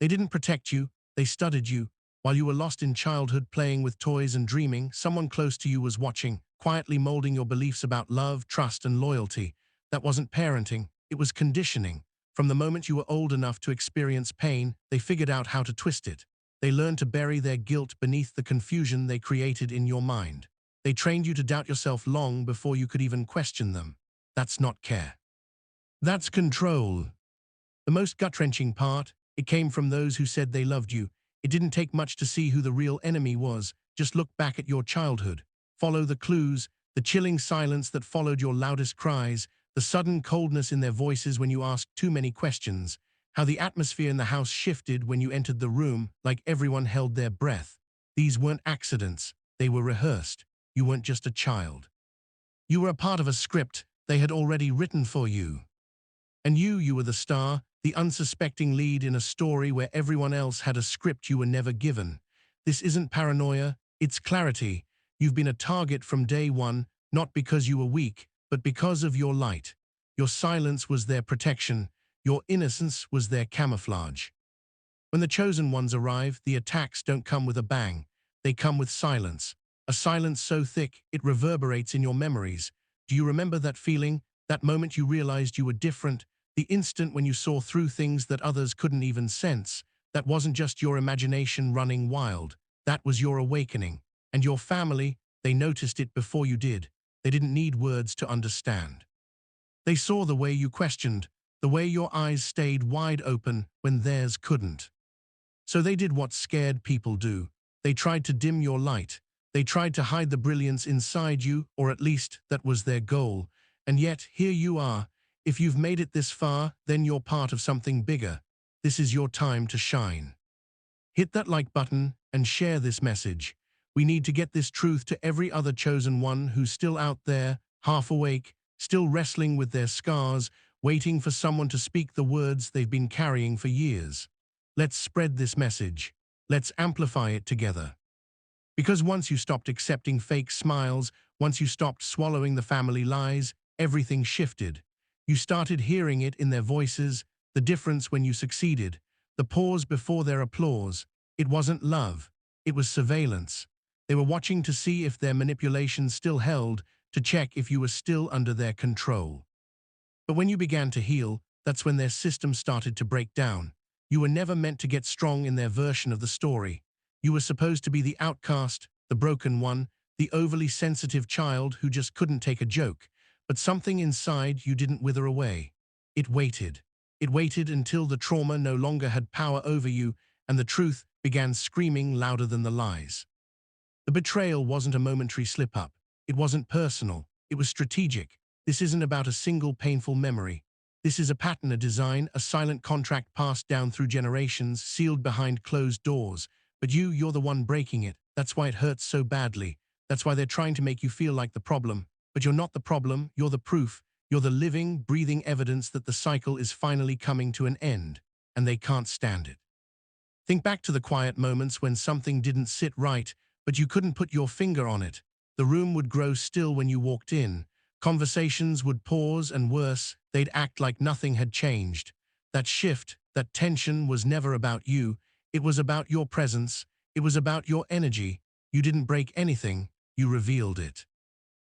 They didn't protect you, they studied you. While you were lost in childhood playing with toys and dreaming, someone close to you was watching, quietly molding your beliefs about love, trust, and loyalty. That wasn't parenting, it was conditioning. From the moment you were old enough to experience pain, they figured out how to twist it. They learned to bury their guilt beneath the confusion they created in your mind. They trained you to doubt yourself long before you could even question them. That's not care. That's control. The most gut-wrenching part, it came from those who said they loved you. It didn't take much to see who the real enemy was. Just look back at your childhood. Follow the clues, the chilling silence that followed your loudest cries, the sudden coldness in their voices when you asked too many questions, how the atmosphere in the house shifted when you entered the room, like everyone held their breath. These weren't accidents, they were rehearsed. You weren't just a child. You were a part of a script they had already written for you. And you were the star, the unsuspecting lead in a story where everyone else had a script you were never given. This isn't paranoia, it's clarity. You've been a target from day one, not because you were weak, but because of your light. Your silence was their protection. Your innocence was their camouflage. When the chosen ones arrive, the attacks don't come with a bang. They come with silence. A silence so thick, it reverberates in your memories. Do you remember that feeling? That moment you realized you were different? The instant when you saw through things that others couldn't even sense? That wasn't just your imagination running wild. That was your awakening. And your family, they noticed it before you did. They didn't need words to understand. They saw the way you questioned, the way your eyes stayed wide open when theirs couldn't. So they did what scared people do. They tried to dim your light. They tried to hide the brilliance inside you, or at least that was their goal. And yet, here you are. If you've made it this far, then you're part of something bigger. This is your time to shine. Hit that like button and share this message. We need to get this truth to every other chosen one who's still out there, half awake, still wrestling with their scars, waiting for someone to speak the words they've been carrying for years. Let's spread this message. Let's amplify it together. Because once you stopped accepting fake smiles, once you stopped swallowing the family lies, everything shifted. You started hearing it in their voices, the difference when you succeeded, the pause before their applause. It wasn't love, it was surveillance. They were watching to see if their manipulation still held, to check if you were still under their control. But when you began to heal, that's when their system started to break down. You were never meant to get strong in their version of the story. You were supposed to be the outcast, the broken one, the overly sensitive child who just couldn't take a joke. But something inside you didn't wither away. It waited. It waited until the trauma no longer had power over you and the truth began screaming louder than the lies. The betrayal wasn't a momentary slip-up. It wasn't personal. It was strategic. This isn't about a single painful memory. This is a pattern, a design, a silent contract passed down through generations, sealed behind closed doors. But you're the one breaking it. That's why it hurts so badly. That's why they're trying to make you feel like the problem. But you're not the problem, you're the proof. You're the living, breathing evidence that the cycle is finally coming to an end, and they can't stand it. Think back to the quiet moments when something didn't sit right, but you couldn't put your finger on it. The room would grow still when you walked in. Conversations would pause, and worse, they'd act like nothing had changed. That shift, that tension was never about you. It was about your presence. It was about your energy. You didn't break anything, you revealed it.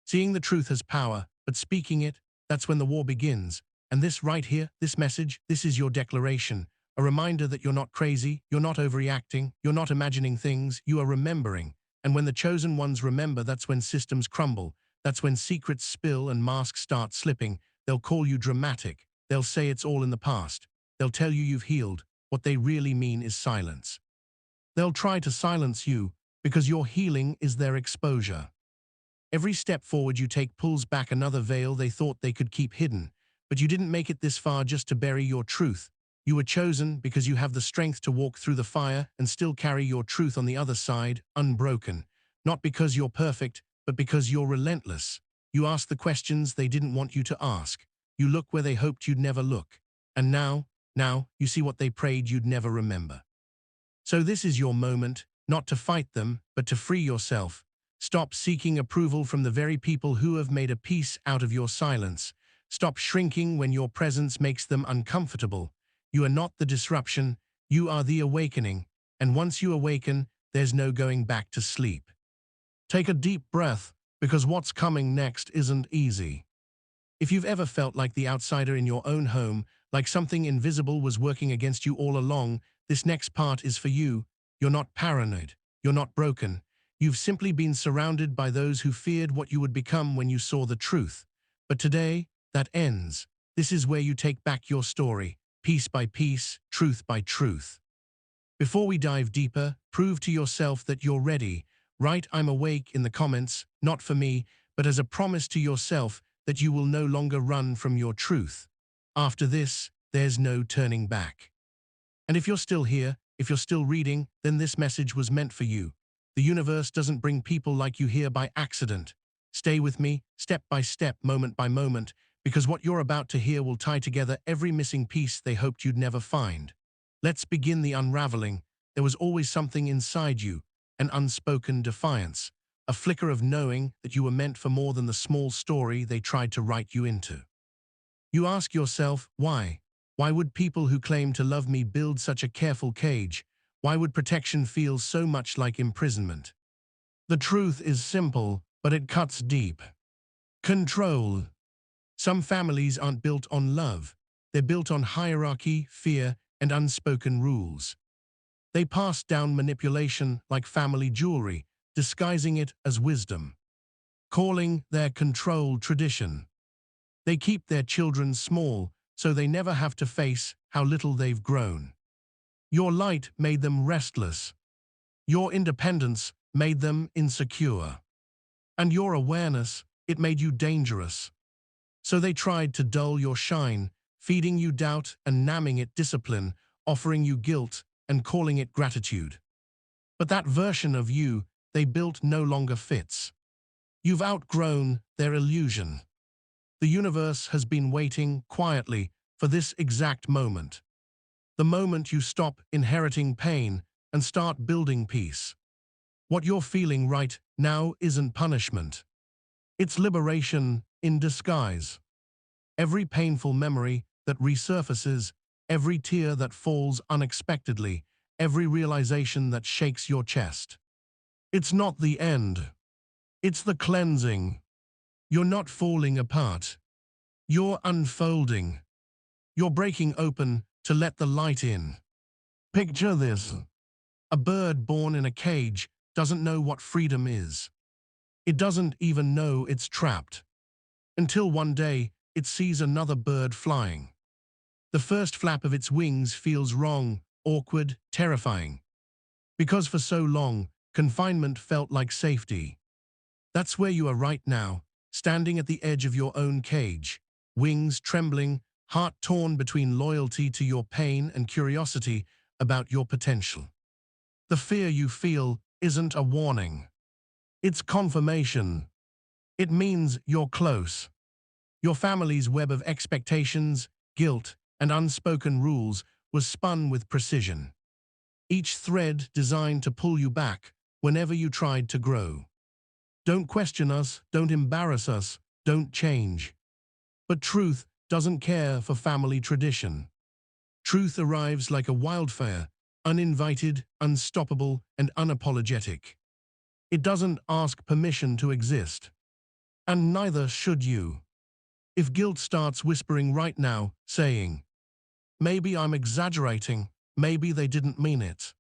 Seeing the truth has power, but speaking it, that's when the war begins. And this right here, this message, this is your declaration. A reminder that you're not crazy, you're not overreacting, you're not imagining things, you are remembering. And when the chosen ones remember, that's when systems crumble. That's when secrets spill and masks start slipping. They'll call you dramatic. They'll say it's all in the past. They'll tell you you've healed. What they really mean is silence. They'll try to silence you because your healing is their exposure. Every step forward you take pulls back another veil they thought they could keep hidden. But you didn't make it this far just to bury your truth. You were chosen because you have the strength to walk through the fire and still carry your truth on the other side, unbroken. Not because you're perfect, but because you're relentless. You ask the questions they didn't want you to ask. You look where they hoped you'd never look. And now, you see what they prayed you'd never remember. So this is your moment, not to fight them, but to free yourself. Stop seeking approval from the very people who have made a peace out of your silence. Stop shrinking when your presence makes them uncomfortable. You are not the disruption, You are the awakening, and once you awaken, there's no going back to sleep. Take a deep breath, because what's coming next isn't easy. If you've ever felt like the outsider in your own home, like something invisible was working against you all along, this next part is for you. You're not paranoid. You're not broken. You've simply been surrounded by those who feared what you would become when you saw the truth. But today, that ends. This is where you take back your story, piece by piece, truth by truth. Before we dive deeper, prove to yourself that you're ready. Write "I'm awake" in the comments, not for me, but as a promise to yourself that you will no longer run from your truth. After this, there's no turning back. And if you're still here, if you're still reading, then this message was meant for you. The universe doesn't bring people like you here by accident. Stay with me, step by step, moment by moment, because what you're about to hear will tie together every missing piece they hoped you'd never find. Let's begin the unraveling. There was always something inside you, an unspoken defiance, a flicker of knowing that you were meant for more than the small story they tried to write you into. You ask yourself, why? Why would people who claim to love me build such a careful cage? Why would protection feel so much like imprisonment? The truth is simple, but it cuts deep. Control. Some families aren't built on love. They're built on hierarchy, fear, and unspoken rules. They pass down manipulation like family jewelry, disguising it as wisdom, calling their control tradition. They keep their children small so they never have to face how little they've grown. Your light made them restless. Your independence made them insecure. And your awareness, it made you dangerous. So they tried to dull your shine, feeding you doubt and numbing it discipline, offering you guilt and calling it gratitude. But that version of you they built no longer fits. You've outgrown their illusion. The universe has been waiting quietly for this exact moment. The moment you stop inheriting pain and start building peace. What you're feeling right now isn't punishment. It's liberation in disguise. Every painful memory that resurfaces, every tear that falls unexpectedly, every realization that shakes your chest. It's not the end. It's the cleansing. You're not falling apart. You're unfolding. You're breaking open to let the light in. Picture this. A bird born in a cage doesn't know what freedom is. It doesn't even know it's trapped. Until one day, it sees another bird flying. The first flap of its wings feels wrong, awkward, terrifying. Because for so long, confinement felt like safety. That's where you are right now, standing at the edge of your own cage, wings trembling, heart torn between loyalty to your pain and curiosity about your potential. The fear you feel isn't a warning. It's confirmation. It means you're close. Your family's web of expectations, guilt, and unspoken rules was spun with precision. Each thread designed to pull you back whenever you tried to grow. Don't question us, don't embarrass us, don't change. But truth doesn't care for family tradition. Truth arrives like a wildfire, uninvited, unstoppable, and unapologetic. It doesn't ask permission to exist. And neither should you. If guilt starts whispering right now, saying, "Maybe I'm exaggerating, maybe they didn't mean it."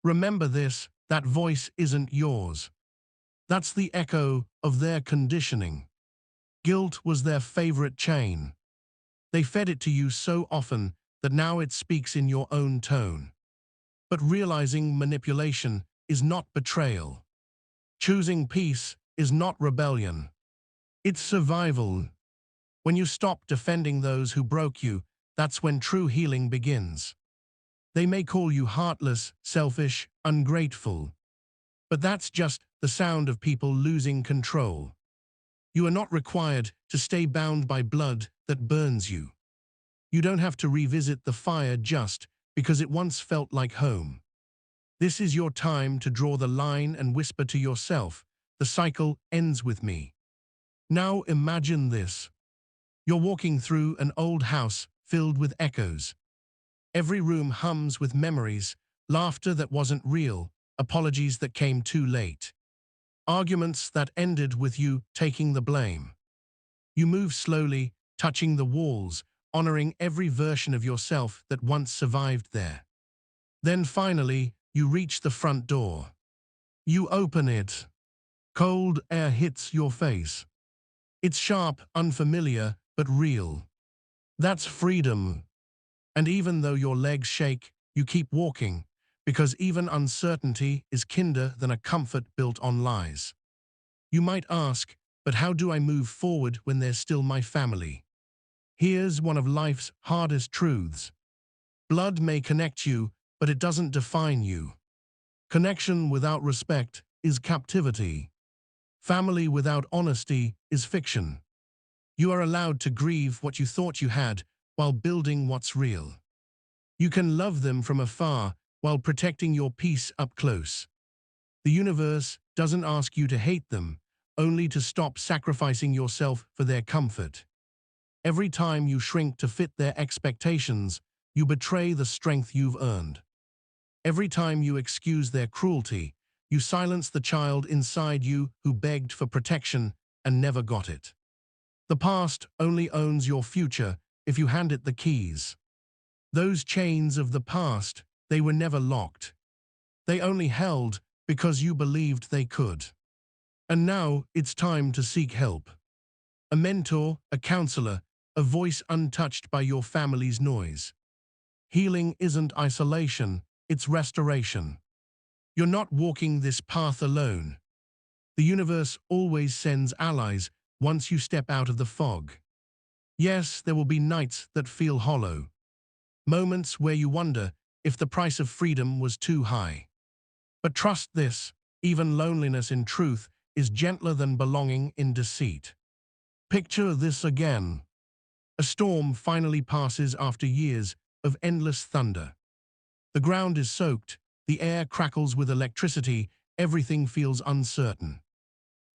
Remember this, that voice isn't yours. That's the echo of their conditioning. Guilt was their favorite chain. They fed it to you so often that now it speaks in your own tone. But realizing manipulation is not betrayal. Choosing peace is not rebellion. It's survival. When you stop defending those who broke you, that's when true healing begins. They may call you heartless, selfish, ungrateful. But that's just the sound of people losing control. You are not required to stay bound by blood that burns you. You don't have to revisit the fire just because it once felt like home. This is your time to draw the line and whisper to yourself, "The cycle ends with me." Now imagine this. You're walking through an old house filled with echoes. Every room hums with memories, laughter that wasn't real, apologies that came too late, arguments that ended with you taking the blame. You move slowly, touching the walls, honoring every version of yourself that once survived there. Then finally, you reach the front door. You open it. Cold air hits your face. It's sharp, unfamiliar, but real. That's freedom. And even though your legs shake, you keep walking, because even uncertainty is kinder than a comfort built on lies. You might ask, but how do I move forward when there's still my family? Here's one of life's hardest truths. Blood may connect you, but it doesn't define you. Connection without respect is captivity. Family without honesty is fiction. You are allowed to grieve what you thought you had while building what's real. You can love them from afar while protecting your peace up close. The universe doesn't ask you to hate them, only to stop sacrificing yourself for their comfort. Every time you shrink to fit their expectations, you betray the strength you've earned. Every time you excuse their cruelty, you silence the child inside you who begged for protection and never got it. The past only owns your future if you hand it the keys. Those chains of the past, they were never locked. They only held because you believed they could. And now it's time to seek help. A mentor, a counselor, a voice untouched by your family's noise. Healing isn't isolation, it's restoration. You're not walking this path alone. The universe always sends allies once you step out of the fog. Yes, there will be nights that feel hollow. Moments where you wonder if the price of freedom was too high. But trust this, even loneliness in truth is gentler than belonging in deceit. Picture this again. A storm finally passes after years of endless thunder. The ground is soaked, the air crackles with electricity, everything feels uncertain.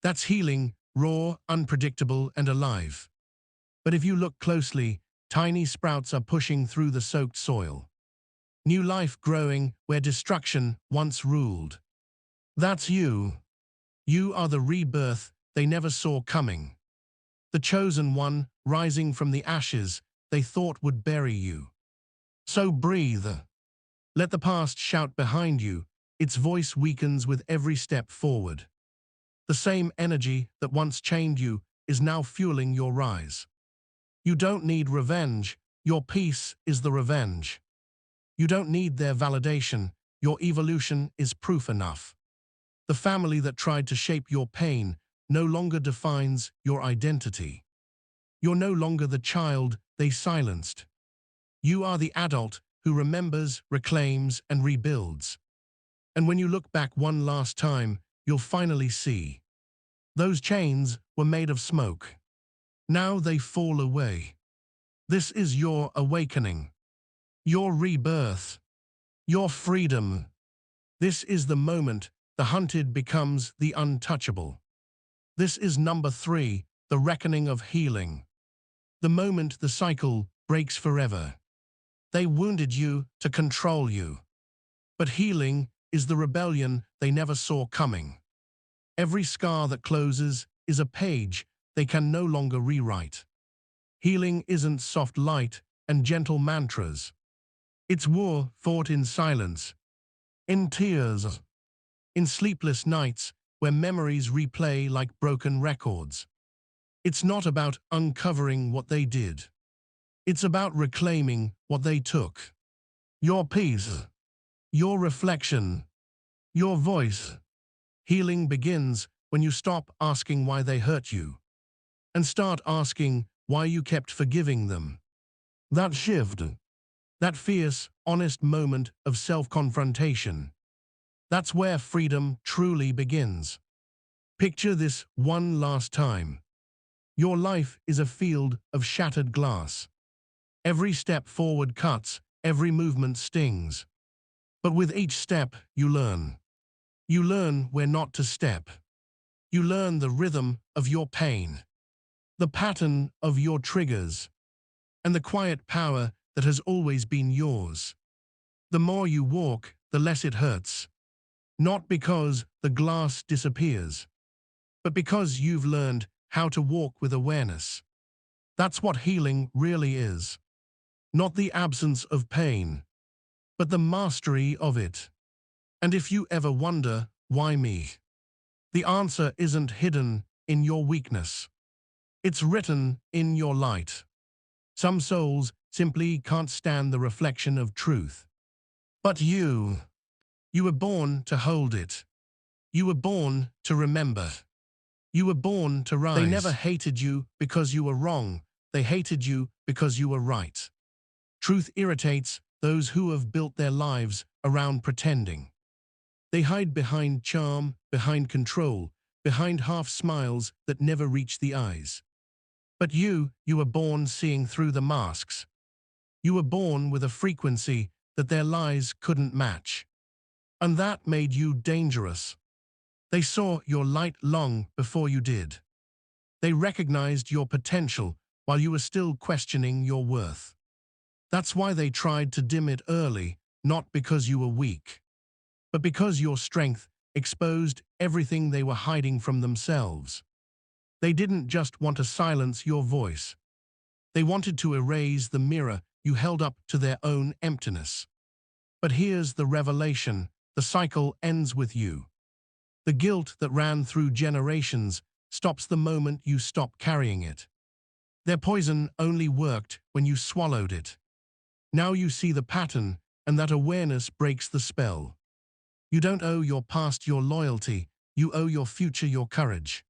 That's healing, raw, unpredictable, and alive. But if you look closely, tiny sprouts are pushing through the soaked soil. New life growing where destruction once ruled. That's you. You are the rebirth they never saw coming. The chosen one rising from the ashes they thought would bury you. So breathe. Let the past shout behind you, its voice weakens with every step forward. The same energy that once chained you is now fueling your rise. You don't need revenge, your peace is the revenge. You don't need their validation, your evolution is proof enough. The family that tried to shape your pain no longer defines your identity. You're no longer the child they silenced. You are the adult who remembers, reclaims, and rebuilds. And when you look back one last time, you'll finally see. Those chains were made of smoke. Now they fall away. This is your awakening. Your rebirth. Your freedom. This is the moment the hunted becomes the untouchable. This is number 3, the reckoning of healing. The moment the cycle breaks forever. They wounded you to control you. But healing is the rebellion they never saw coming. Every scar that closes is a page they can no longer rewrite. Healing isn't soft light and gentle mantras. It's war fought in silence, in tears, in sleepless nights where memories replay like broken records. It's not about uncovering what they did. It's about reclaiming what they took. Your peace, your reflection, your voice. Healing begins when you stop asking why they hurt you and start asking why you kept forgiving them. That shift, that fierce, honest moment of self-confrontation, that's where freedom truly begins. Picture this one last time. Your life is a field of shattered glass. Every step forward cuts, every movement stings. But with each step, you learn. You learn where not to step. You learn the rhythm of your pain, the pattern of your triggers, and the quiet power that has always been yours. The more you walk, the less it hurts. Not because the glass disappears, but because you've learned how to walk with awareness. That's what healing really is. Not the absence of pain, but the mastery of it. And if you ever wonder, why me? The answer isn't hidden in your weakness. It's written in your light. Some souls simply can't stand the reflection of truth. But you were born to hold it. You were born to remember. You were born to rise. They never hated you because you were wrong. They hated you because you were right. Truth irritates those who have built their lives around pretending. They hide behind charm, behind control, behind half smiles that never reach the eyes. But you were born seeing through the masks. You were born with a frequency that their lies couldn't match. And that made you dangerous. They saw your light long before you did. They recognized your potential while you were still questioning your worth. That's why they tried to dim it early, not because you were weak, but because your strength exposed everything they were hiding from themselves. They didn't just want to silence your voice. They wanted to erase the mirror you held up to their own emptiness. But here's the revelation: the cycle ends with you. The guilt that ran through generations stops the moment you stop carrying it. Their poison only worked when you swallowed it. Now you see the pattern, and that awareness breaks the spell. You don't owe your past your loyalty, you owe your future your courage.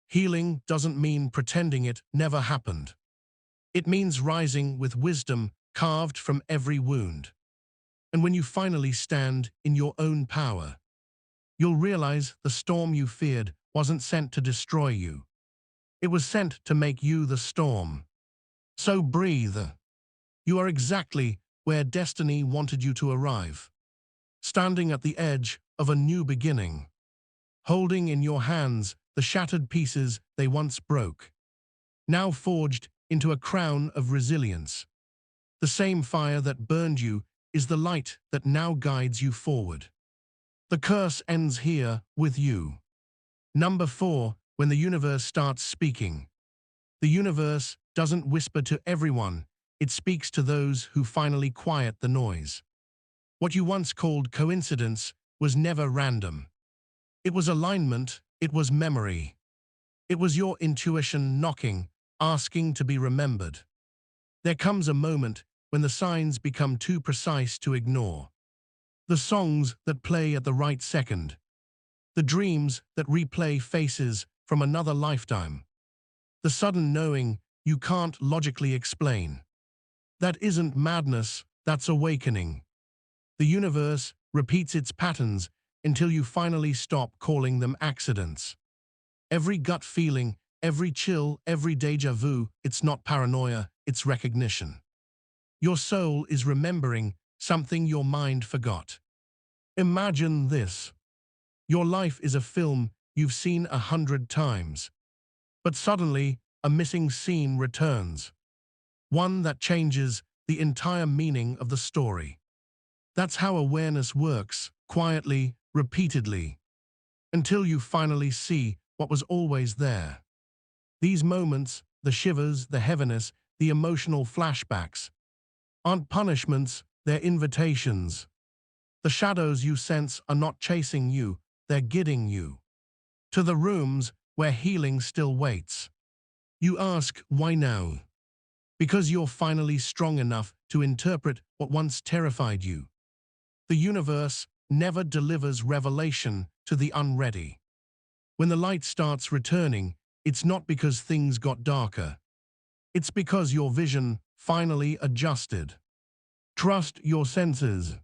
Healing doesn't mean pretending it never happened. It means rising with wisdom carved from every wound. And when you finally stand in your own power, you'll realize the storm you feared wasn't sent to destroy you. It was sent to make you the storm. So breathe. You are exactly where destiny wanted you to arrive. Standing at the edge of a new beginning. Holding in your hands the shattered pieces they once broke. Now forged into a crown of resilience. The same fire that burned you is the light that now guides you forward. The curse ends here with you. Number 4, when the universe starts speaking. The universe doesn't whisper to everyone, it speaks to those who finally quiet the noise. What you once called coincidence was never random. It was alignment, it was memory. It was your intuition knocking, asking to be remembered. There comes a moment when the signs become too precise to ignore. The songs that play at the right second. The dreams that replay faces from another lifetime. The sudden knowing you can't logically explain. That isn't madness, that's awakening. The universe repeats its patterns until you finally stop calling them accidents. Every gut feeling, every chill, every déjà vu, it's not paranoia, it's recognition. Your soul is remembering something your mind forgot. Imagine this. Your life is a film you've seen 100 times. But suddenly, a missing scene returns. One that changes the entire meaning of the story. That's how awareness works, quietly, repeatedly, until you finally see what was always there. These moments, the shivers, the heaviness, the emotional flashbacks, aren't punishments, they're invitations. The shadows you sense are not chasing you, they're guiding you to the rooms where healing still waits. You ask, why now? Because you're finally strong enough to interpret what once terrified you. The universe never delivers revelation to the unready. When the light starts returning, it's not because things got darker. It's because your vision finally adjusted. Trust your senses.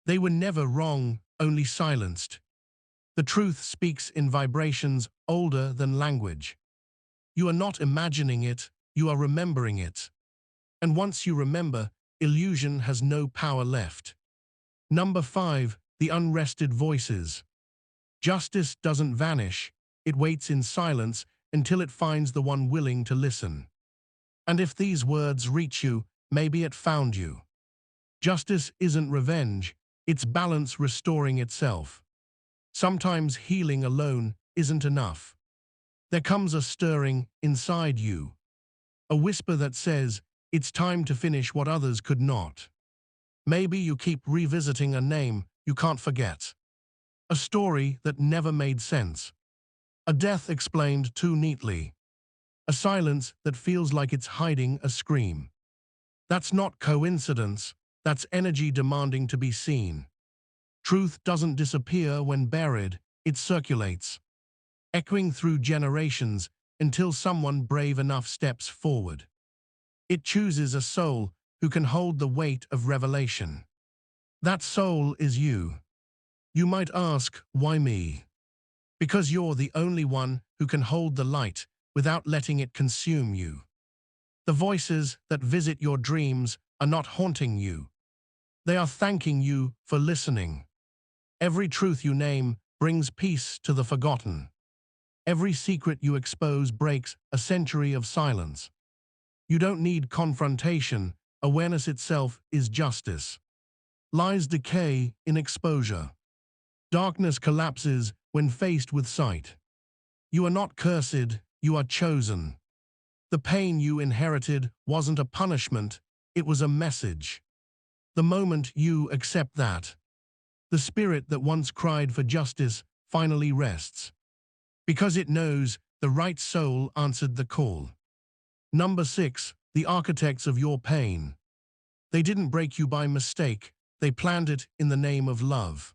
They were never wrong, only silenced. The truth speaks in vibrations older than language. You are not imagining it, you are remembering it. And once you remember, illusion has no power left. Number 5, the unrested voices. Justice doesn't vanish, it waits in silence until it finds the one willing to listen. And if these words reach you, maybe it found you. Justice isn't revenge, it's balance restoring itself. Sometimes healing alone isn't enough. There comes a stirring inside you, a whisper that says, it's time to finish what others could not. Maybe you keep revisiting a name you can't forget, a story that never made sense, a death explained too neatly, a silence that feels like it's hiding a scream. That's not coincidence, that's energy demanding to be seen. Truth doesn't disappear when buried, it circulates, echoing through generations until someone brave enough steps forward. It chooses a soul who can hold the weight of revelation. That soul is you. You might ask, why me? Because you're the only one who can hold the light without letting it consume you. The voices that visit your dreams are not haunting you. They are thanking you for listening. Every truth you name brings peace to the forgotten. Every secret you expose breaks a century of silence. You don't need confrontation, awareness itself is justice. Lies decay in exposure. Darkness collapses when faced with sight. You are not cursed, you are chosen. The pain you inherited wasn't a punishment, it was a message. The moment you accept that, the spirit that once cried for justice finally rests. Because it knows the right soul answered the call. Number 6, the architects of your pain. They didn't break you by mistake, they planned it in the name of love.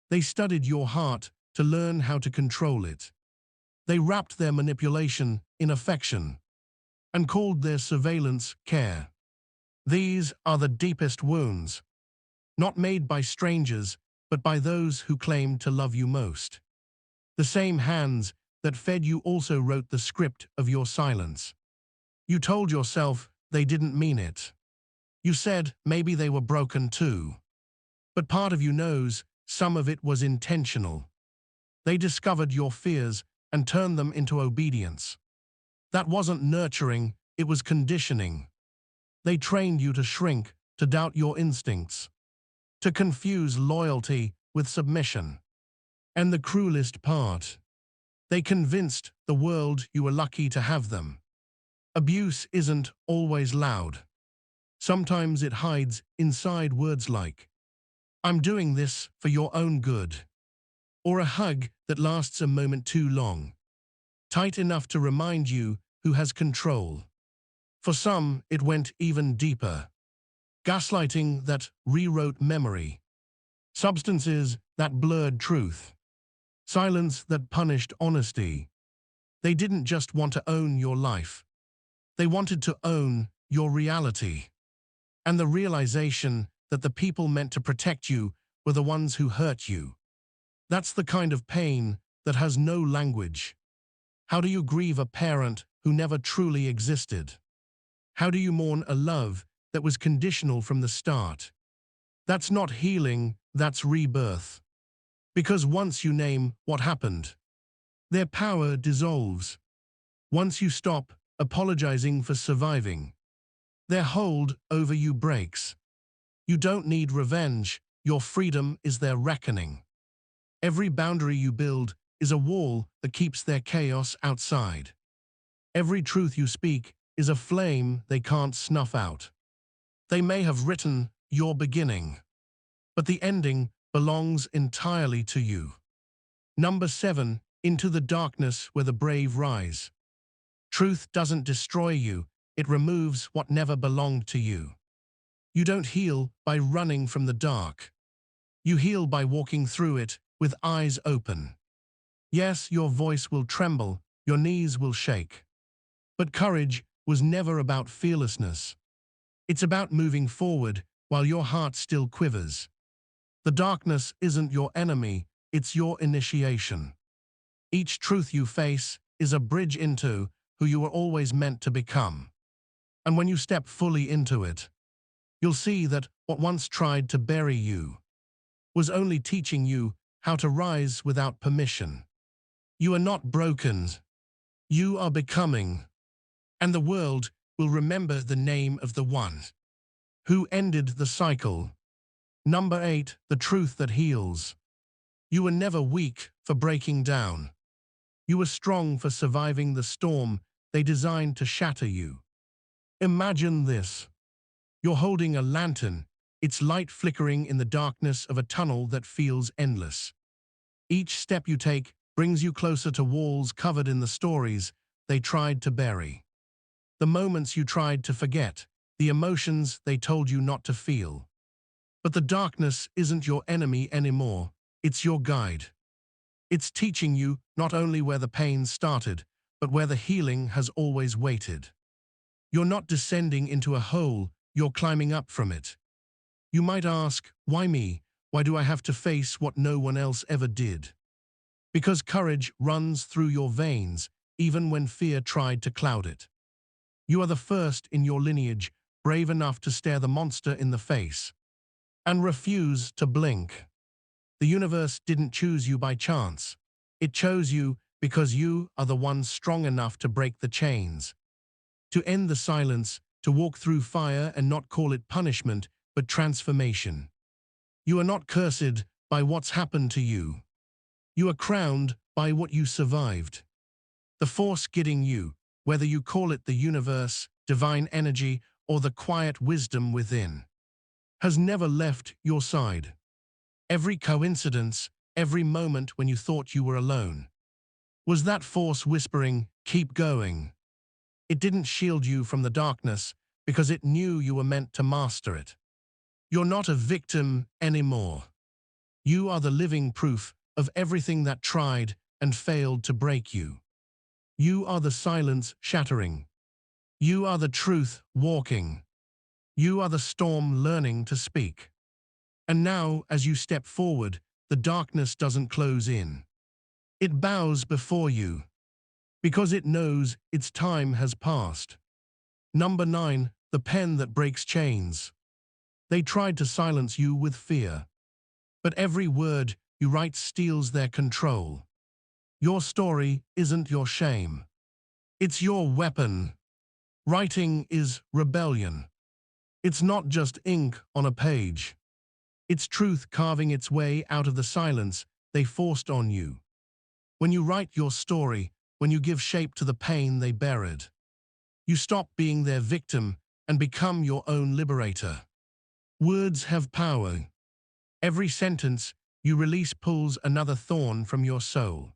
They studied your heart to learn how to control it. They wrapped their manipulation in affection and called their surveillance care. These are the deepest wounds, not made by strangers, but by those who claimed to love you most. The same hands that fed you also wrote the script of your silence. You told yourself they didn't mean it. You said maybe they were broken too. But part of you knows some of it was intentional. They discovered your fears and turned them into obedience. That wasn't nurturing, it was conditioning. They trained you to shrink, to doubt your instincts, to confuse loyalty with submission. And the cruelest part, they convinced the world you were lucky to have them. Abuse isn't always loud. Sometimes it hides inside words like, I'm doing this for your own good, or a hug that lasts a moment too long, tight enough to remind you who has control. For some, it went even deeper. Gaslighting that rewrote memory. Substances that blurred truth. Silence that punished honesty. They didn't just want to own your life. They wanted to own your reality. And the realization that the people meant to protect you were the ones who hurt you. That's the kind of pain that has no language. How do you grieve a parent who never truly existed? How do you mourn a love that was conditional from the start? That's not healing, that's rebirth. Because once you name what happened, their power dissolves. Once you stop apologizing for surviving, their hold over you breaks. You don't need revenge, your freedom is their reckoning. Every boundary you build is a wall that keeps their chaos outside. Every truth you speak is a flame they can't snuff out. They may have written your beginning, but the ending belongs entirely to you. Number 7, into the darkness where the brave rise. Truth doesn't destroy you, it removes what never belonged to you. You don't heal by running from the dark. You heal by walking through it with eyes open. Yes, your voice will tremble, your knees will shake. But courage was never about fearlessness. It's about moving forward while your heart still quivers. The darkness isn't your enemy, it's your initiation. Each truth you face is a bridge into who you were always meant to become. And when you step fully into it, you'll see that what once tried to bury you was only teaching you how to rise without permission. You are not broken, you are becoming, and the world will remember the name of the one Who ended the cycle? Number 8. The truth that heals. You were never weak for breaking down. You were strong for surviving the storm they designed to shatter you. Imagine this. You're holding a lantern, its light flickering in the darkness of a tunnel that feels endless. Each step you take brings you closer to walls covered in the stories they tried to bury. The moments you tried to forget, the emotions they told you not to feel. But the darkness isn't your enemy anymore, it's your guide. It's teaching you not only where the pain started, but where the healing has always waited. You're not descending into a hole, you're climbing up from it. You might ask, why me? Why do I have to face what no one else ever did? Because courage runs through your veins, even when fear tried to cloud it. You are the first in your lineage brave enough to stare the monster in the face and refuse to blink. The universe didn't choose you by chance. It chose you because you are the one strong enough to break the chains, to end the silence, to walk through fire and not call it punishment, but transformation. You are not cursed by what's happened to you. You are crowned by what you survived. The force guiding you, whether you call it the universe, divine energy, or the quiet wisdom within, has never left your side. Every coincidence, every moment when you thought you were alone, was that force whispering, keep going. It didn't shield you from the darkness because it knew you were meant to master it. You're not a victim anymore. You are the living proof of everything that tried and failed to break you. You are the silence shattering. You are the truth walking. You are the storm learning to speak. And now, as you step forward, the darkness doesn't close in. It bows before you, because it knows its time has passed. Number 9. The pen that breaks chains. They tried to silence you with fear, but every word you write steals their control. Your story isn't your shame. It's your weapon. Writing is rebellion. It's not just ink on a page. It's truth carving its way out of the silence they forced on you. When you write your story, when you give shape to the pain they buried, you stop being their victim and become your own liberator. Words have power. Every sentence you release pulls another thorn from your soul.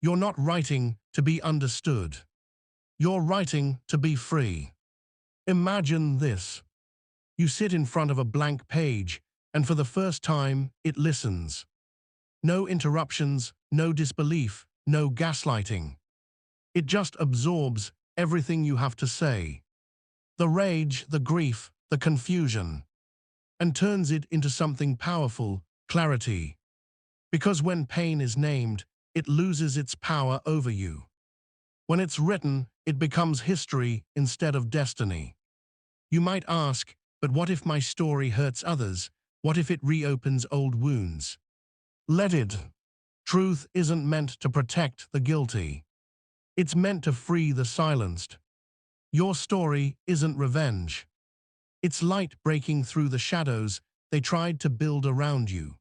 You're not writing to be understood. You're writing to be free. Imagine this. You sit in front of a blank page, and for the first time, it listens. No interruptions, no disbelief, no gaslighting. It just absorbs everything you have to say. The rage, the grief, the confusion. And turns it into something powerful, clarity. Because when pain is named, it loses its power over you. When it's written, it becomes history instead of destiny. You might ask, but what if my story hurts others? What if it reopens old wounds? Let it. Truth isn't meant to protect the guilty. It's meant to free the silenced. Your story isn't revenge. It's light breaking through the shadows they tried to build around you.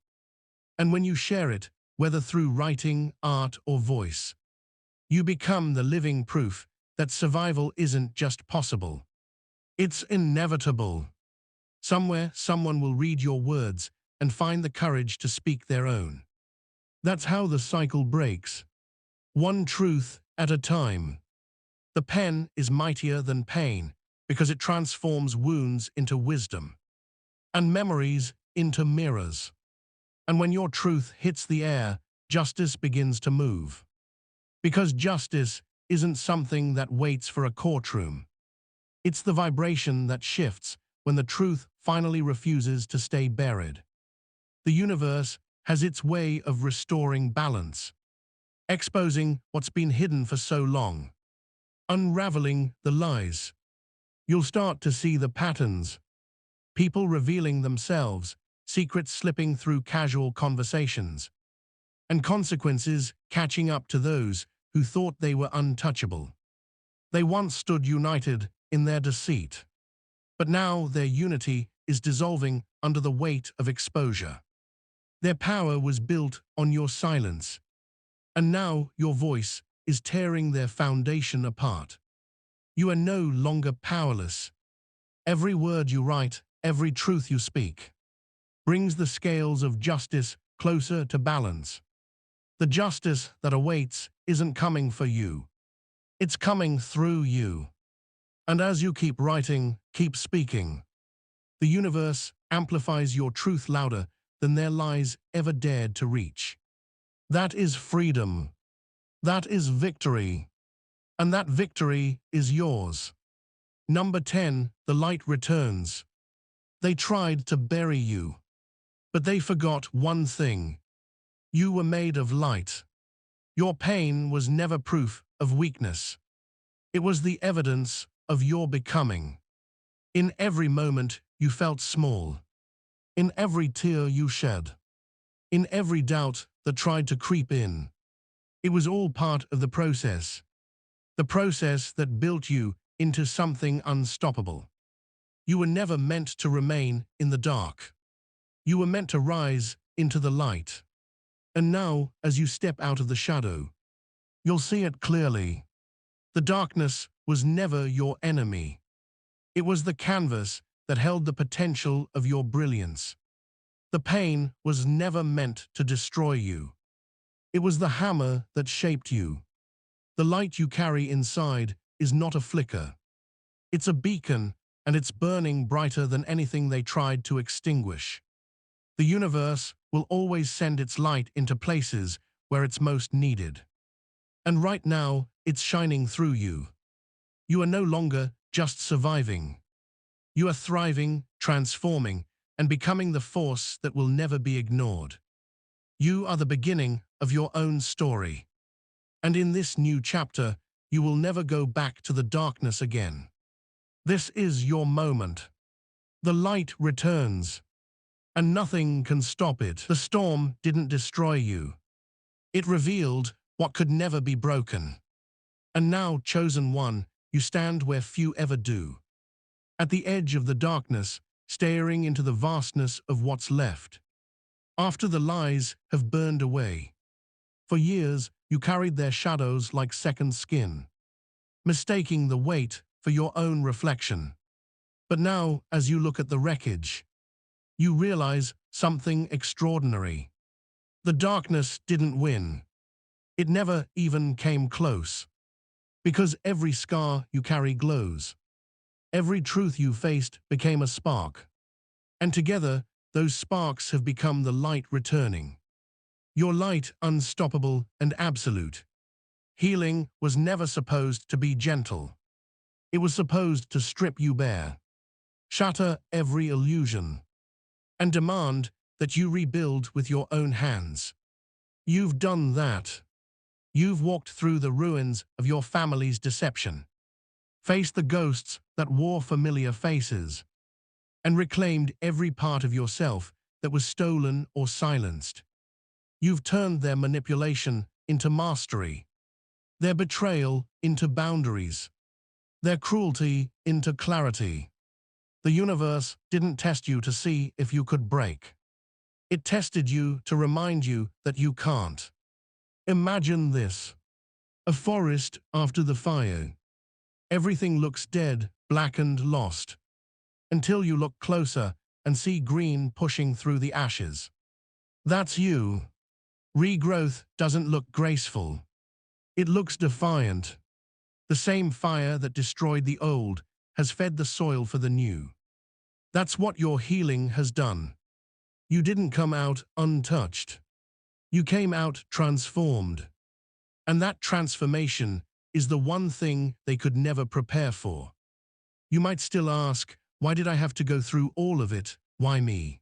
And when you share it, whether through writing, art, or voice, you become the living proof that survival isn't just possible. It's inevitable. Somewhere, someone will read your words and find the courage to speak their own. That's how the cycle breaks. One truth at a time. The pen is mightier than pain because it transforms wounds into wisdom and memories into mirrors. And when your truth hits the air, justice begins to move. Because justice isn't something that waits for a courtroom. It's the vibration that shifts when the truth finally refuses to stay buried. The universe has its way of restoring balance, exposing what's been hidden for so long, unraveling the lies. You'll start to see the patterns, people revealing themselves, secrets slipping through casual conversations, and consequences catching up to those who thought they were untouchable. They once stood united in their deceit. But now their unity is dissolving under the weight of exposure. Their power was built on your silence, and now your voice is tearing their foundation apart. You are no longer powerless. Every word you write, every truth you speak, brings the scales of justice closer to balance. The justice that awaits isn't coming for you. It's coming through you. And as you keep writing, keep speaking, the universe amplifies your truth louder than their lies ever dared to reach. That is freedom. That is victory. And that victory is yours. Number 10, the light returns. They tried to bury you, but they forgot one thing. You were made of light. Your pain was never proof of weakness. It was the evidence of your becoming. In every moment you felt small. In every tear you shed. In every doubt that tried to creep in. It was all part of the process. The process that built you into something unstoppable. You were never meant to remain in the dark. You were meant to rise into the light. And now, as you step out of the shadow, you'll see it clearly. The darkness was never your enemy. It was the canvas that held the potential of your brilliance. The pain was never meant to destroy you. It was the hammer that shaped you. The light you carry inside is not a flicker. It's a beacon, and it's burning brighter than anything they tried to extinguish. The universe will always send its light into places where it's most needed. And right now, it's shining through you. You are no longer just surviving. You are thriving, transforming, and becoming the force that will never be ignored. You are the beginning of your own story. And in this new chapter, you will never go back to the darkness again. This is your moment. The light returns, and nothing can stop it. The storm didn't destroy you. It revealed what could never be broken. And now, chosen one, you stand where few ever do. At the edge of the darkness, staring into the vastness of what's left. After the lies have burned away. For years, you carried their shadows like second skin, mistaking the weight for your own reflection. But now, as you look at the wreckage, you realize something extraordinary. The darkness didn't win. It never even came close. Because every scar you carry glows. Every truth you faced became a spark. And together, those sparks have become the light returning. Your light unstoppable and absolute. Healing was never supposed to be gentle. It was supposed to strip you bare, shatter every illusion, and demand that you rebuild with your own hands. You've done that. You've walked through the ruins of your family's deception, faced the ghosts that wore familiar faces, and reclaimed every part of yourself that was stolen or silenced. You've turned their manipulation into mastery, their betrayal into boundaries, their cruelty into clarity. The universe didn't test you to see if you could break. It tested you to remind you that you can't. Imagine this. A forest after the fire. Everything looks dead, blackened, lost. Until you look closer and see green pushing through the ashes. That's you. Regrowth doesn't look graceful. It looks defiant. The same fire that destroyed the old has fed the soil for the new. That's what your healing has done. You didn't come out untouched. You came out transformed. And that transformation is the one thing they could never prepare for. You might still ask, why did I have to go through all of it? Why me?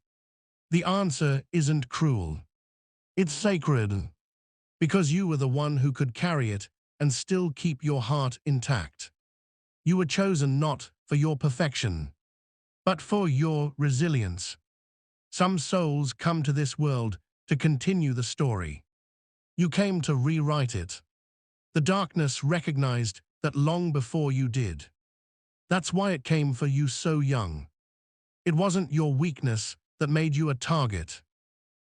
The answer isn't cruel. It's sacred. Because you were the one who could carry it and still keep your heart intact. You were chosen not for your perfection, but for your resilience. Some souls come to this world to continue the story. You came to rewrite it. The darkness recognized that long before you did. That's why it came for you so young. It wasn't your weakness that made you a target.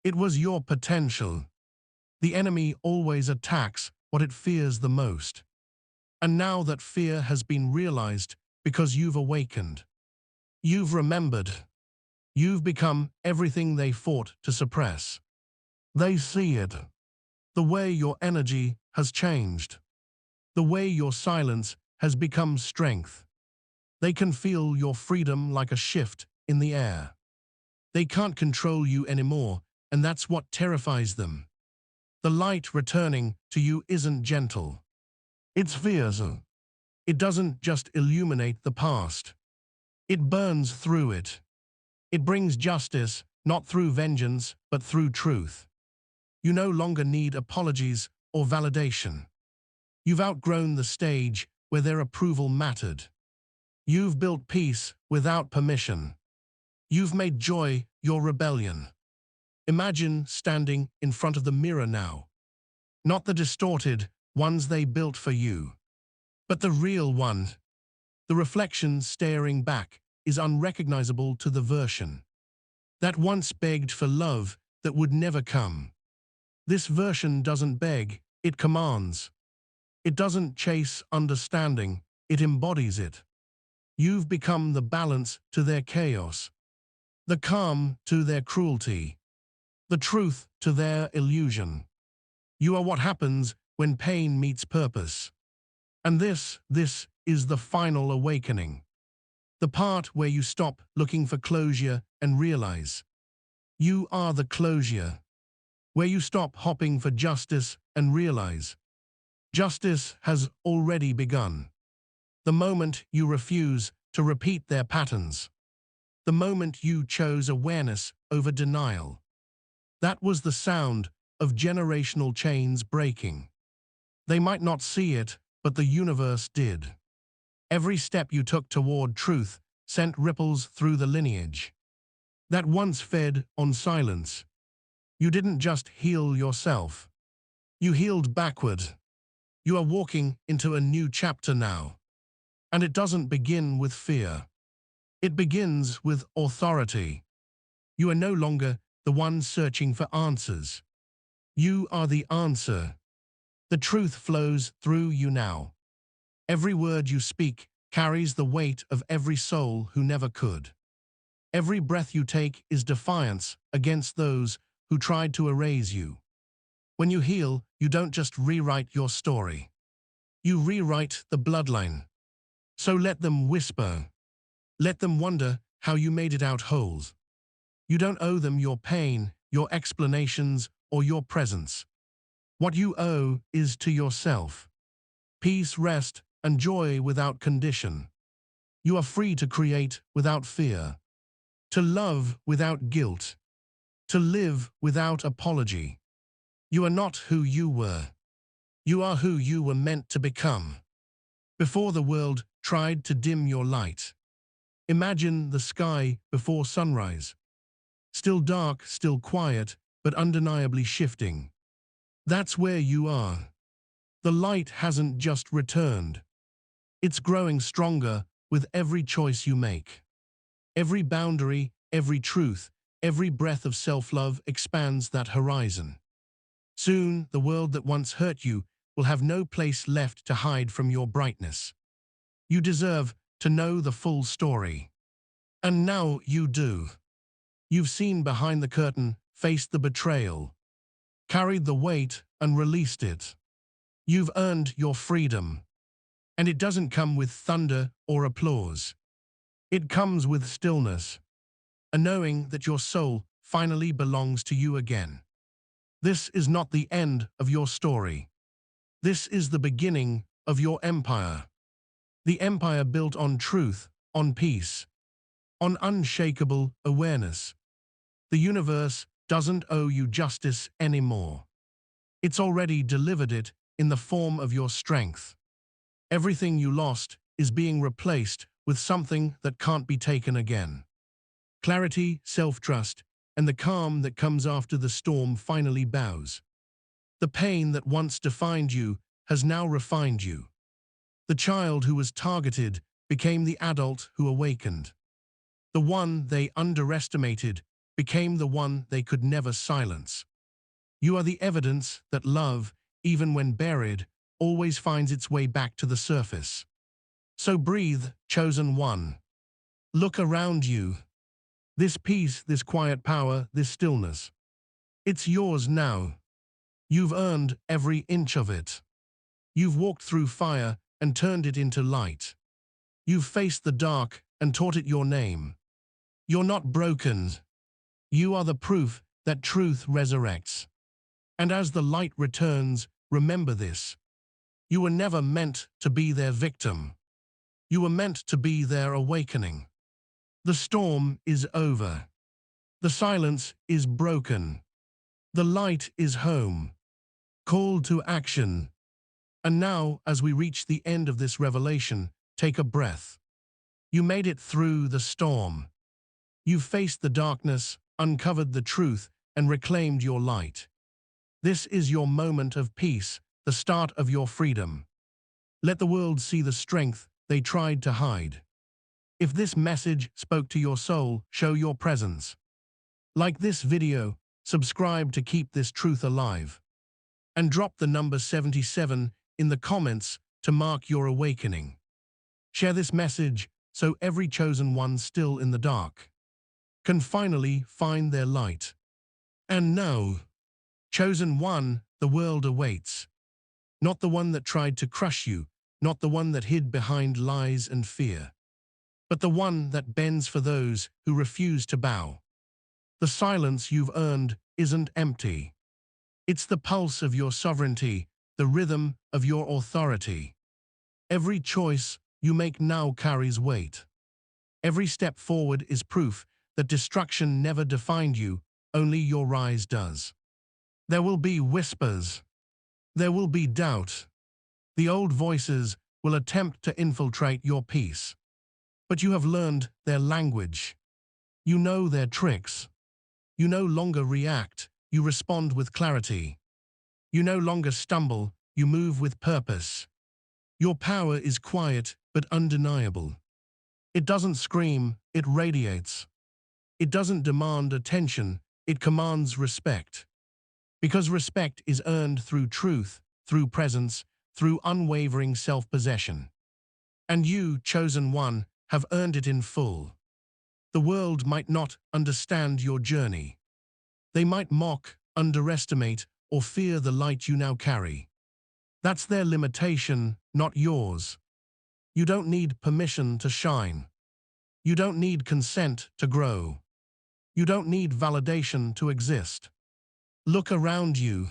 It was your potential. The enemy always attacks what it fears the most. And now that fear has been realized because you've awakened, you've remembered, you've become everything they fought to suppress. They see it. The way your energy has changed. The way your silence has become strength. They can feel your freedom like a shift in the air. They can't control you anymore, and that's what terrifies them. The light returning to you isn't gentle. It's fierce. It doesn't just illuminate the past. It burns through it. It brings justice, not through vengeance, but through truth. You no longer need apologies or validation. You've outgrown the stage where their approval mattered. You've built peace without permission. You've made joy your rebellion. Imagine standing in front of the mirror now. Not the distorted ones they built for you, but the real one. The reflection staring back is unrecognizable to the version that once begged for love that would never come. This version doesn't beg, it commands. It doesn't chase understanding, it embodies it. You've become the balance to their chaos, the calm to their cruelty, the truth to their illusion. You are what happens when pain meets purpose. And this is the final awakening. The part where you stop looking for closure and realize you are the closure. Where you stop hopping for justice and realize justice has already begun. The moment you refuse to repeat their patterns. The moment you chose awareness over denial. That was the sound of generational chains breaking. They might not see it, but the universe did. Every step you took toward truth sent ripples through the lineage that once fed on silence. You didn't just heal yourself. You healed backward. You are walking into a new chapter now. And it doesn't begin with fear. It begins with authority. You are no longer the one searching for answers. You are the answer. The truth flows through you now. Every word you speak carries the weight of every soul who never could. Every breath you take is defiance against those who tried to erase you. When you heal, you don't just rewrite your story. You rewrite the bloodline. So let them whisper. Let them wonder how you made it out whole. You don't owe them your pain, your explanations, or your presence. What you owe is to yourself. Peace, rest, and joy without condition. You are free to create without fear, to love without guilt, to live without apology. You are not who you were. You are who you were meant to become. Before the world tried to dim your light. Imagine the sky before sunrise. Still dark, still quiet, but undeniably shifting. That's where you are. The light hasn't just returned. It's growing stronger with every choice you make. Every boundary, every truth, every breath of self-love expands that horizon. Soon, the world that once hurt you will have no place left to hide from your brightness. You deserve to know the full story. And now you do. You've seen behind the curtain, faced the betrayal, carried the weight and released it. You've earned your freedom. And it doesn't come with thunder or applause. It comes with stillness, a knowing that your soul finally belongs to you again. This is not the end of your story. This is the beginning of your empire. The empire built on truth, on peace, on unshakable awareness. The universe doesn't owe you justice anymore. It's already delivered it in the form of your strength. Everything you lost is being replaced with something that can't be taken again. Clarity, self-trust, and the calm that comes after the storm finally bows. The pain that once defined you has now refined you. The child who was targeted became the adult who awakened. The one they underestimated became the one they could never silence. You are the evidence that love, even when buried, always finds its way back to the surface. So breathe, chosen one. Look around you. This peace, this quiet power, this stillness. It's yours now. You've earned every inch of it. You've walked through fire and turned it into light. You've faced the dark and taught it your name. You're not broken. You are the proof that truth resurrects. And as the light returns, remember this. You were never meant to be their victim. You were meant to be their awakening. The storm is over. The silence is broken. The light is home. Call to action. And now, as we reach the end of this revelation, take a breath. You made it through the storm. You faced the darkness, uncovered the truth, and reclaimed your light. This is your moment of peace, the start of your freedom. Let the world see the strength they tried to hide. If this message spoke to your soul, show your presence. Like this video, subscribe to keep this truth alive. And drop the number 77 in the comments to mark your awakening. Share this message so every chosen one still in the dark can finally find their light. And now, chosen one, the world awaits. Not the one that tried to crush you, not the one that hid behind lies and fear, but the one that bends for those who refuse to bow. The silence you've earned isn't empty. It's the pulse of your sovereignty, the rhythm of your authority. Every choice you make now carries weight. Every step forward is proof that destruction never defined you, only your rise does. There will be whispers. There will be doubt. The old voices will attempt to infiltrate your peace. But you have learned their language. You know their tricks. You no longer react, you respond with clarity. You no longer stumble, you move with purpose. Your power is quiet but undeniable. It doesn't scream, it radiates. It doesn't demand attention, it commands respect. Because respect is earned through truth, through presence, through unwavering self-possession. And you, chosen one, have earned it in full. The world might not understand your journey. They might mock, underestimate, or fear the light you now carry. That's their limitation, not yours. You don't need permission to shine. You don't need consent to grow. You don't need validation to exist. Look around you.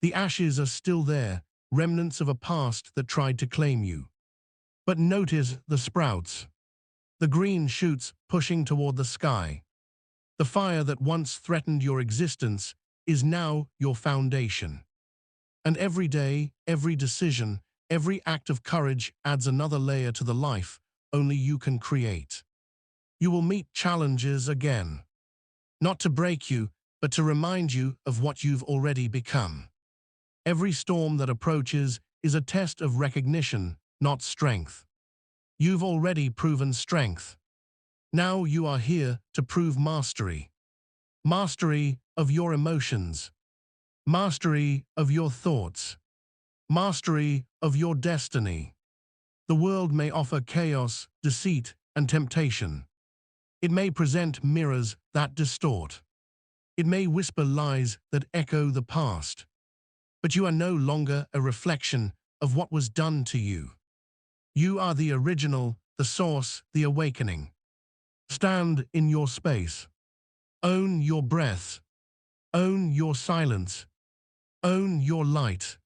The ashes are still there, remnants of a past that tried to claim you. But notice the sprouts. The green shoots pushing toward the sky. The fire that once threatened your existence is now your foundation. And every day, every decision, every act of courage adds another layer to the life only you can create. You will meet challenges again. Not to break you, but to remind you of what you've already become. Every storm that approaches is a test of recognition, not strength. You've already proven strength. Now you are here to prove mastery. Mastery of your emotions. Mastery of your thoughts. Mastery of your destiny. The world may offer chaos, deceit, and temptation. It may present mirrors that distort. It may whisper lies that echo the past. But you are no longer a reflection of what was done to you. You are the original, the source, the awakening. Stand in your space. Own your breath. Own your silence. Own your light.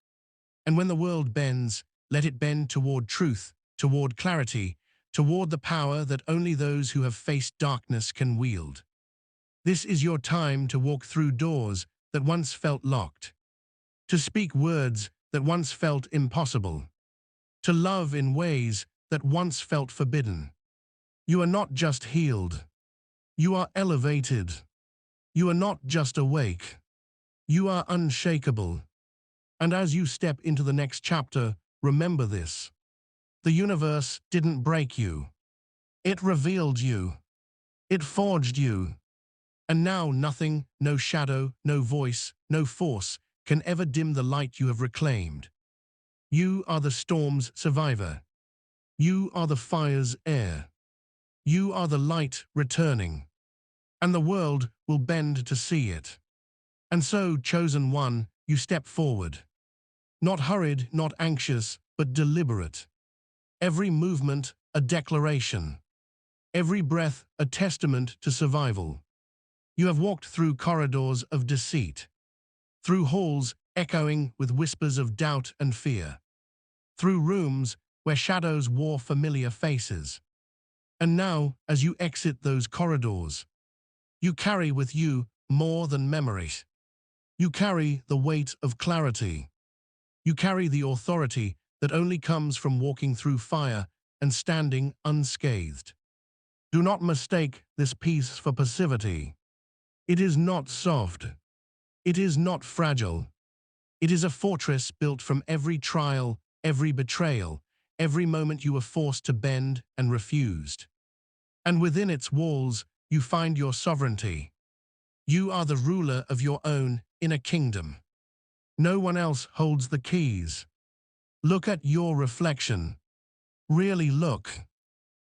And when the world bends, let it bend toward truth, toward clarity, toward the power that only those who have faced darkness can wield. This is your time to walk through doors that once felt locked, to speak words that once felt impossible, to love in ways that once felt forbidden. You are not just healed. You are elevated. You are not just awake. You are unshakable. And as you step into the next chapter, remember this. The universe didn't break you. It revealed you. It forged you. And now nothing, no shadow, no voice, no force, can ever dim the light you have reclaimed. You are the storm's survivor. You are the fire's heir. You are the light returning. And the world will bend to see it. And so, chosen one, you step forward. Not hurried, not anxious, but deliberate. Every movement, a declaration. Every breath, a testament to survival. You have walked through corridors of deceit. Through halls echoing with whispers of doubt and fear. Through rooms where shadows wore familiar faces. And now, as you exit those corridors, you carry with you more than memories. You carry the weight of clarity. You carry the authority that only comes from walking through fire and standing unscathed. Do not mistake this peace for passivity. It is not soft. It is not fragile. It is a fortress built from every trial, every betrayal, every moment you were forced to bend and refused. And within its walls, you find your sovereignty. You are the ruler of your own inner kingdom. No one else holds the keys. Look at your reflection. Really look.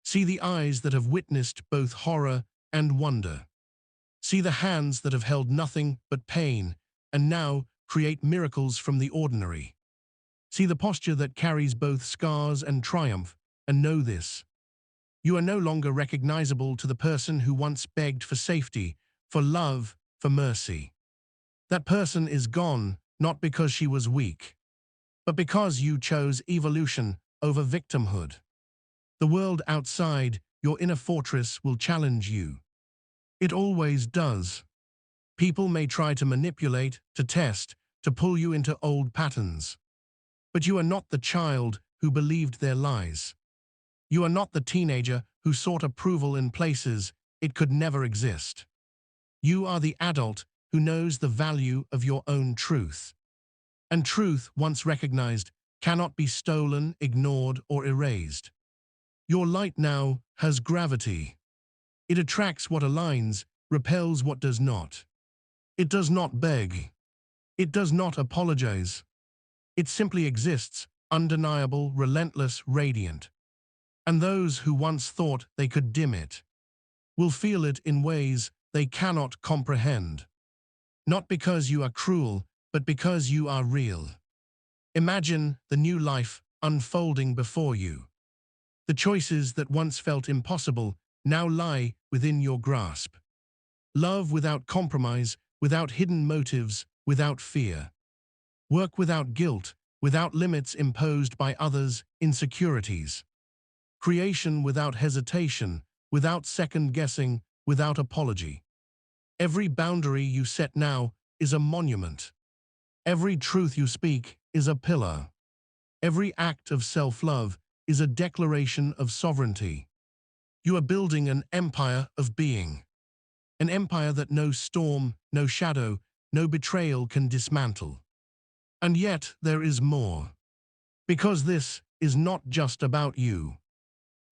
See the eyes that have witnessed both horror and wonder. See the hands that have held nothing but pain and now create miracles from the ordinary. See the posture that carries both scars and triumph, and know this. You are no longer recognizable to the person who once begged for safety, for love, for mercy. That person is gone, not because she was weak, but because you chose evolution over victimhood. The world outside your inner fortress will challenge you. It always does. People may try to manipulate, to test, to pull you into old patterns. But you are not the child who believed their lies. You are not the teenager who sought approval in places it could never exist. You are the adult who knows the value of your own truth. And truth, once recognized, cannot be stolen, ignored, or erased. Your light now has gravity. It attracts what aligns, repels what does not. It does not beg. It does not apologize. It simply exists, undeniable, relentless, radiant. And those who once thought they could dim it will feel it in ways they cannot comprehend. Not because you are cruel, but because you are real. Imagine the new life unfolding before you. The choices that once felt impossible now lie within your grasp. Love without compromise, without hidden motives, without fear. Work without guilt, without limits imposed by others' insecurities. Creation without hesitation, without second-guessing, without apology. Every boundary you set now is a monument. Every truth you speak is a pillar. Every act of self-love is a declaration of sovereignty. You are building an empire of being. An empire that no storm, no shadow, no betrayal can dismantle. And yet there is more. Because this is not just about you.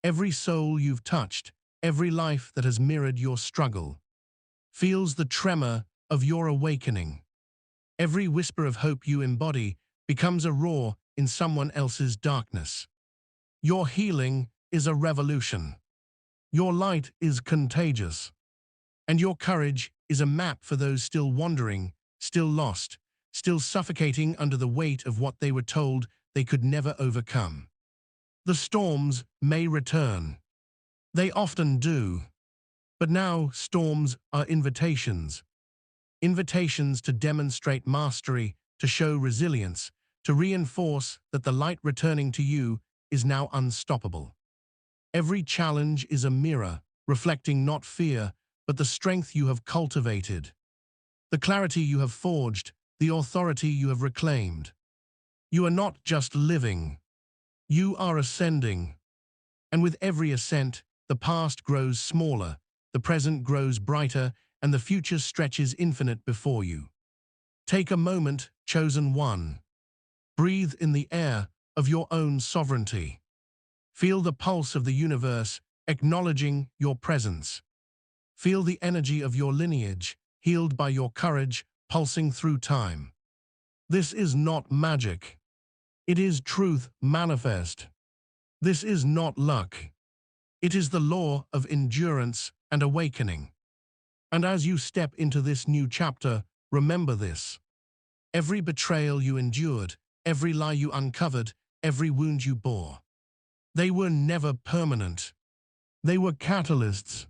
Every soul you've touched, every life that has mirrored your struggle, feels the tremor of your awakening. Every whisper of hope you embody becomes a roar in someone else's darkness. Your healing is a revolution. Your light is contagious. And your courage is a map for those still wandering, still lost, still suffocating under the weight of what they were told they could never overcome. The storms may return. They often do. But now storms are invitations. Invitations to demonstrate mastery, to show resilience, to reinforce that the light returning to you is now unstoppable. Every challenge is a mirror, reflecting not fear, but the strength you have cultivated, the clarity you have forged, the authority you have reclaimed. You are not just living. You are ascending. And with every ascent, the past grows smaller, the present grows brighter, and the future stretches infinite before you. Take a moment, chosen one. Breathe in the air of your own sovereignty. Feel the pulse of the universe, acknowledging your presence. Feel the energy of your lineage, healed by your courage, pulsing through time. This is not magic. It is truth manifest. This is not luck. It is the law of endurance and awakening. And as you step into this new chapter, remember this. Every betrayal you endured, every lie you uncovered, every wound you bore, they were never permanent. They were catalysts.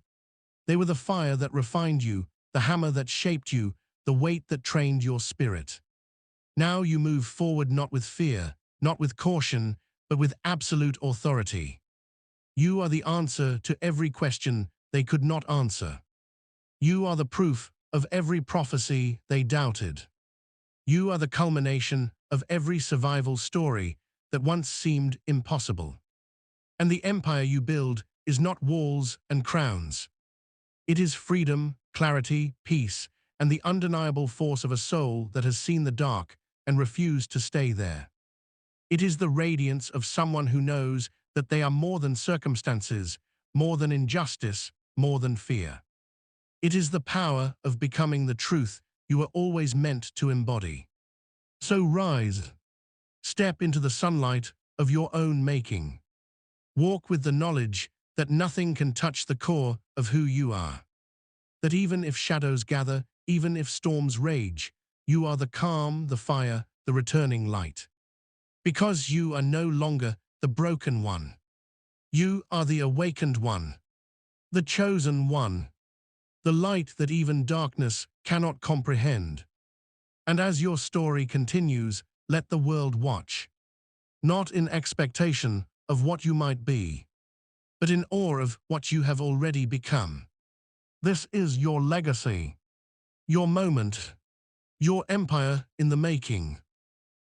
They were the fire that refined you, the hammer that shaped you, the weight that trained your spirit. Now you move forward not with fear, not with caution, but with absolute authority. You are the answer to every question they could not answer. You are the proof of every prophecy they doubted. You are the culmination of every survival story that once seemed impossible. And the empire you build is not walls and crowns. It is freedom, clarity, peace, and the undeniable force of a soul that has seen the dark and refused to stay there. It is the radiance of someone who knows that they are more than circumstances, more than injustice, more than fear. It is the power of becoming the truth you were always meant to embody. So rise, step into the sunlight of your own making. Walk with the knowledge that nothing can touch the core of who you are. That even if shadows gather, even if storms rage, you are the calm, the fire, the returning light. Because you are no longer the broken one. You are the awakened one, the chosen one, the light that even darkness cannot comprehend. And as your story continues, let the world watch, not in expectation of what you might be, but in awe of what you have already become. This is your legacy, your moment, your empire in the making.